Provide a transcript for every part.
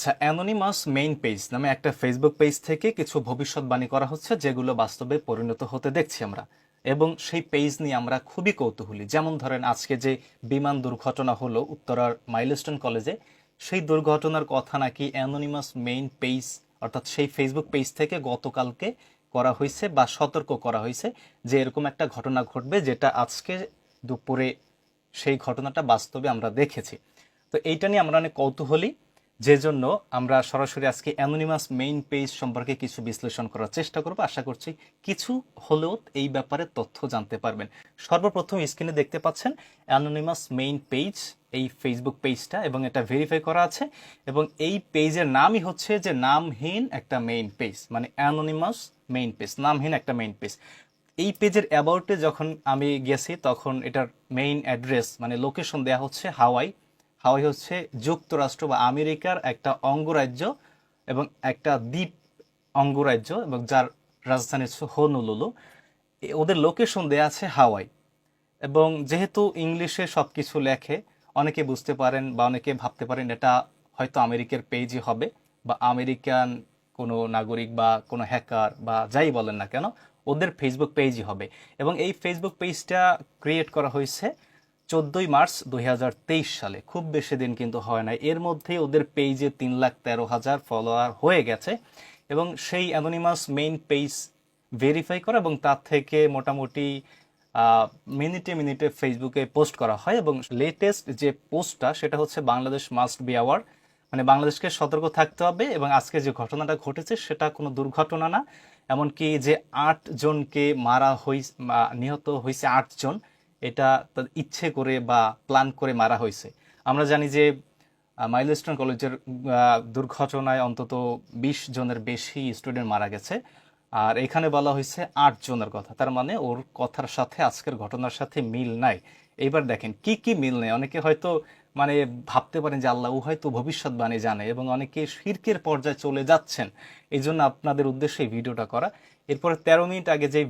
আচ্ছা, anonymous main page নামে একটা ফেসবুক পেজ থেকে কিছু ভবিষ্যৎবাণী করা হচ্ছে যেগুলো বাস্তবে পরিণত হতে দেখছি আমরা। এবং সেই পেজ নিয়ে আমরা খুবই কৌতূহলী। যেমন ধরেন আজকে যে বিমান দুর্ঘটনা হলো উত্তরার মাইলস্টোন কলেজে, সেই দুর্ঘটনার কথা নাকি অ্যানোনিমাস মেইন পেজ অর্থাৎ সেই ফেসবুক পেজ থেকে গতকালকে করা হয়েছে বা সতর্ক করা হয়েছে যে এরকম একটা ঘটনা ঘটবে, যেটা আজকে দুপুরে সেই ঘটনাটা বাস্তবে আমরা দেখেছি। তো এইটা নিয়ে আমরা অনেক কৌতূহলী, যে জন্য আমরা সরাসরি আজকে অ্যানোনিমাস মেইন পেজ সম্পর্কে কিছু বিশ্লেষণ করার চেষ্টা করব। আশা করছি কিছু হলেও এই ব্যাপারে তথ্য জানতে পারবেন। সর্বপ্রথম স্ক্রিনে দেখতে পাচ্ছেন অ্যানোনিমাস মেইন পেজ, এই ফেসবুক পেজটা, এবং এটা ভেরিফাই করা আছে। এবং এই পেজের নামই হচ্ছে যে নামহীন একটা মেইন পেজ, মানে অ্যানোনিমাস মেইন পেজ, নামহীন একটা মেইন পেজ। এই পেজের অ্যাবাউটে যখন আমি গেছি তখন এটার মেইন অ্যাড্রেস মানে লোকেশন দেওয়া হচ্ছে হাওয়াই। হাওয়াই হচ্ছে যুক্তরাষ্ট্র বা আমেরিকার একটা অঙ্গরাজ্য এবং একটা দ্বীপ অঙ্গরাজ্য, এবং যার রাজধানী হচ্ছে হনুলুলু। ওদের লোকেশন দেয়া আছে হাওয়াই। এবং যেহেতু ইংলিশে সব কিছু লেখে, অনেকে বুঝতে পারেন বা অনেকে ভাবতে পারেন এটা হয়তো আমেরিকার পেজই হবে বা আমেরিকান কোনো নাগরিক বা কোনো হ্যাকার বা যাই বলেন না কেন ওদের ফেসবুক পেজই হবে। এবং এই ফেসবুক পেজটা ক্রিয়েট করা হয়েছে 14ই মার্চ 2023 সালে। খুব বেশি দিন কিন্তু হয় নাই, এর মধ্যেই ওদের পেজে 3,13,000 ফলোয়ার হয়ে গেছে। এবং সেই অ্যানোনিমাস মেইন পেজ ভেরিফাই করা এবং তার থেকে মোটামুটি মিনিটে মিনিটে ফেসবুকে পোস্ট করা হয়। এবং লেটেস্ট যে পোস্টটা সেটা হচ্ছে বাংলাদেশ মাস্ট বি অ্যাওয়ার, মানে বাংলাদেশকে সতর্ক থাকতে হবে। এবং আজকে যে ঘটনাটা ঘটেছে সেটা কোনো দুর্ঘটনা না, এমনকি যে 8 জনকে নিহত হয়েছে 8 জন, এটা তার ইচ্ছে করে বা প্ল্যান করে মারা হয়েছে। আমরা জানি যে মাইলস্টোন কলেজের দুর্ঘটনায় অন্তত 20 জনের বেশি স্টুডেন্ট মারা গেছে। আর এখানে বলা হয়েছে 8 জনের কথা, তার মানে ওর কথার সাথে আজকের ঘটনার সাথে মিল নাই। এইবার দেখেন কি কি মিল নেই। অনেকে হয়তো মানে ভাবতে পারেন যে আল্লাহ ও হয়তো ভবিষ্যৎবাণী জানে, এবং অনেকে শিরকের পর্যায়ে চলে যাচ্ছেন। এই জন্য আপনাদের উদ্দেশ্যে এই ভিডিওটা করা। এরপরে 13 মিনিট আগে যে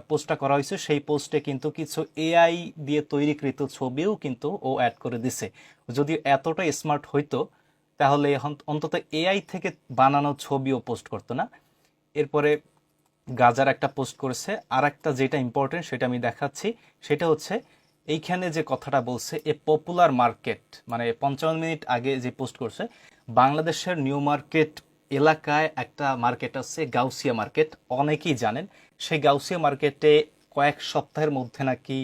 পোস্টটা করা হয়েছে সেই পোস্টে কিন্তু কিছু এআই দিয়ে তৈরিকৃত ছবিও কিন্তু ও অ্যাড করে দিছে। যদি এতটা স্মার্ট হইতো তাহলে এখন অন্তত এআই থেকে বানানো ছবিও পোস্ট করতো না। এরপরে গাজার একটা পোস্ট করেছে, আর একটা যেটা ইম্পর্টেন্ট সেটা আমি দেখাচ্ছি। সেটা হচ্ছে এইখানে যে কথাটা বলছে এ পপুলার মার্কেট, মানে 55 মিনিট আগে যে পোস্ট করছে, বাংলাদেশের নিউ মার্কেট এলাকায় একটা মার্কেট আছে গাউসিয়া মার্কেট, অনেকেই জানেন। সেই গাউসিয়া মার্কেটে কয়েক সপ্তাহের মধ্যে নাকি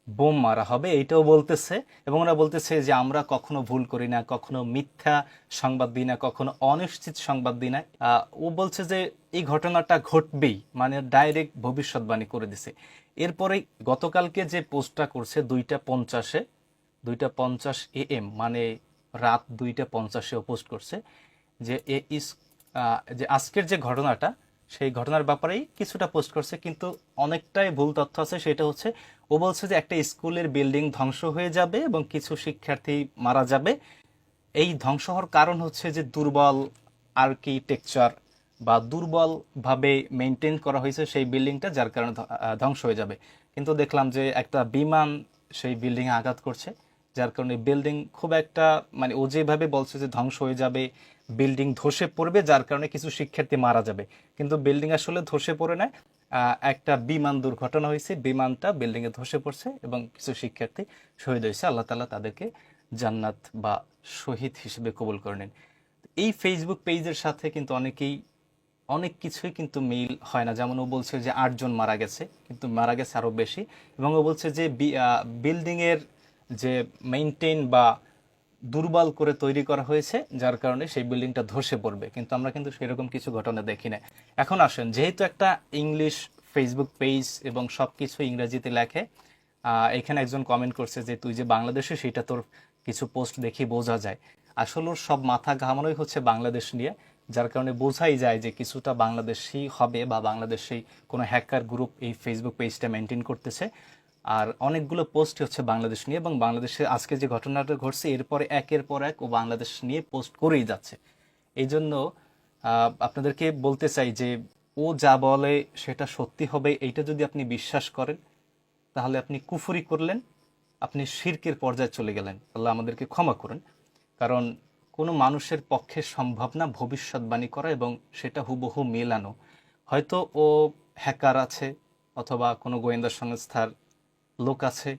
বোম মারা হবে, এইটাও বলতেছে। এবং ওরা বলতেছে যে আমরা কখনো ভুল করি না, কখনো মিথ্যা সংবাদ দিই না, কখনো অনিশ্চিত সংবাদ দিই না। ও বলছে যে এই ঘটনাটা ঘটবেই, মানে ডাইরেক্ট ভবিষ্যৎবাণী করে দিছে। এরপরে গতকালকে যে পোস্টটা করছে 2টা 50-এ, 2টা 50 AM, মানে রাত 2টা 50-এ পোস্ট করছে যে যে আজকের যে ঘটনাটা সেই ঘটনার ব্যাপারেই কিছুটা পোস্ট করছে, কিন্তু অনেকটাই ভুল তথ্য আছে। সেটা হচ্ছে ও বলছে যে একটা স্কুলের বিল্ডিং ধ্বংস হয়ে যাবে এবং কিছু শিক্ষার্থী মারা যাবে। এই ধ্বংস হওয়ার কারণ হচ্ছে যে দুর্বল আর্কিটেকচার বা দুর্বলভাবে মেনটেন করা হয়েছে সেই বিল্ডিংটা, যার কারণে ধ্বংস হয়ে যাবে। কিন্তু দেখলাম যে একটা বিমান সেই বিল্ডিংয়ে আঘাত করছে, যার কারণে বিল্ডিং খুব একটা, মানে ও যেভাবে বলছে যে ধ্বংস হয়ে যাবে, বিল্ডিং ধসে পড়বে, যার কারণে কিছু শিক্ষার্থী মারা যাবে, কিন্তু বিল্ডিং আসলে ধসে পড়ে না। একটা বিমান দুর্ঘটনা হয়েছে, বিমানটা বিল্ডিংয়ে ধসে পড়ছে এবং কিছু শিক্ষার্থী শহীদ হয়েছে। আল্লাহ তাআলা তাদেরকে জান্নাত বা শহীদ হিসেবে কবুল করে নেন। এই ফেসবুক পেজের সাথে কিন্তু অনেক কিছুই কিন্তু মিল হয় না। যেমন ও বলছে যে 8 জন মারা গেছে, কিন্তু মারা গেছে আরো বেশি। এবং ও বলছে যে বিল্ডিং এর যে মেইনটেইন বা দুর্বল করে তৈরি করা হয়েছে, যার কারণে সেই বিল্ডিংটা ধসে পড়বে, কিন্তু আমরা কিন্তু সেরকম কিছু ঘটনা দেখি না। এখন আসেন, যেহেতু একটা ইংলিশ ফেসবুক পেজ এবং সবকিছু ইংরেজিতে লেখে, এখানে একজন কমেন্ট করছে যে তুই যে বাংলাদেশে সেটা তোর কিছু পোস্ট দেখি বোঝা যায়। আসলে ওর সব মাথা ঘামানোই হচ্ছে বাংলাদেশ নিয়ে, যার কারণে বোঝাই যায় যে কিছুটা বাংলাদেশি হবে বা বাংলাদেশি কোনো হ্যাকার গ্রুপ এই ফেসবুক পেজটা মেনটেন করতেছে। আর অনেকগুলো পোস্ট হচ্ছে বাংলাদেশ নিয়ে, এবং বাংলাদেশে আজকে যে ঘটনাটা ঘটছে এরপরে একের পর এক ও বাংলাদেশ নিয়ে পোস্ট করেই যাচ্ছে। এই জন্য আপনাদেরকে বলতে চাই যে ও যা বলে সেটা সত্যি হবে, এইটা যদি আপনি বিশ্বাস করেন তাহলে আপনি কুফরি করলেন, আপনি শিরকের পর্যায়ে চলে গেলেন। আল্লাহ আমাদেরকে ক্ষমা করুন। কারণ কোনো মানুষের পক্ষে সম্ভব না ভবিষ্যৎবাণী করা এবং সেটা হুবহু মেলানো। হয়তো ও হ্যাকার আছে, অথবা কোনো গোয়েন্দা সংস্থার লোক আছে,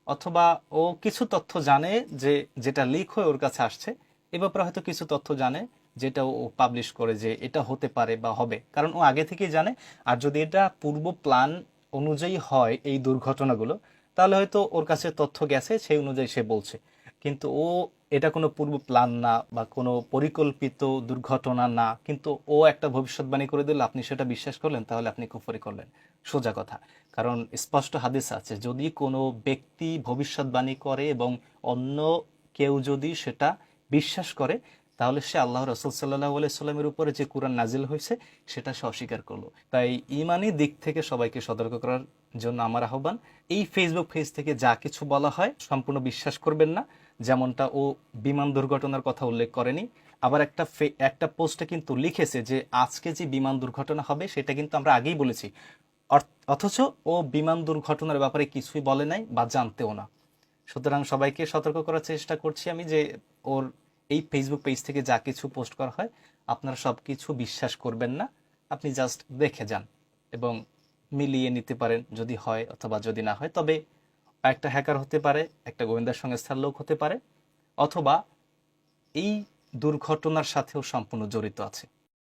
অথবা ও কিছু তথ্য জানে যে যেটা লিক হয়ে ওর কাছে আসছে, এ ব্যাপারে হয়তো কিছু তথ্য জানে যেটা ও পাবলিশ করে যে এটা হতে পারে বা হবে, কারণ ও আগে থেকেই জানে। আর যদি এটা পূর্ব প্ল্যান অনুযায়ী হয় এই দুর্ঘটনাগুলো, তাহলে হয়তো ওর কাছে তথ্য গেছে, সেই অনুযায়ী সে বলছে। কিন্তু ও এটা কোনো পূর্ব প্ল্যান না বা কোনো পরিকল্পিত দুর্ঘটনা না, কিন্তু ও একটা ভবিষ্যৎবাণী করে দিল, আপনি সেটা বিশ্বাস করলেন, তাহলে আপনি কুফরি করলেন, সোজা কথা। কারণ স্পষ্ট হাদিস আছে, যদি কোনো ব্যক্তি ভবিষ্যৎবাণী করে এবং অন্য কেউ যদি সেটা বিশ্বাস করে, তাহলে সে আল্লাহ রসুল সাল্লাহ সাল্লামের উপরে যে কুরআন নাজিল হয়েছে সেটা সে অস্বীকার করলো। তাই ইমানি দিক থেকে সবাইকে সতর্ক করার জন্য আমার আহ্বান, এই ফেসবুক পেজ থেকে যা কিছু বলা হয় সম্পূর্ণ বিশ্বাস করবেন না। যেমনটা ও বিমান দুর্ঘটনার কথা উল্লেখ করেনি, আবার একটা পোস্টে কিন্তু লিখেছে যে আজকে যে বিমান দুর্ঘটনা হবে সেটা কিন্তু আমরা আগেই বলেছি, অথচ ও বিমান দুর্ঘটনার ব্যাপারে কিছুই বলে নাই বা জানতেও না। সুতরাং সবাইকে সতর্ক করার চেষ্টা করছি আমি যে ওর এই ফেসবুক পেজ থেকে যা কিছু পোস্ট করা হয় আপনারা সব কিছু বিশ্বাস করবেন না, আপনি জাস্ট দেখে যান এবং মিলিয়ে নিতে পারেন যদি হয় অথবা যদি না হয়। তবে একটা হ্যাকার হতে পারে, একটা গোয়েন্দা সংস্থার লোক হতে পারে, অথবা এই দুর্ঘটনার সাথেও সম্পূর্ণ জড়িত আছে।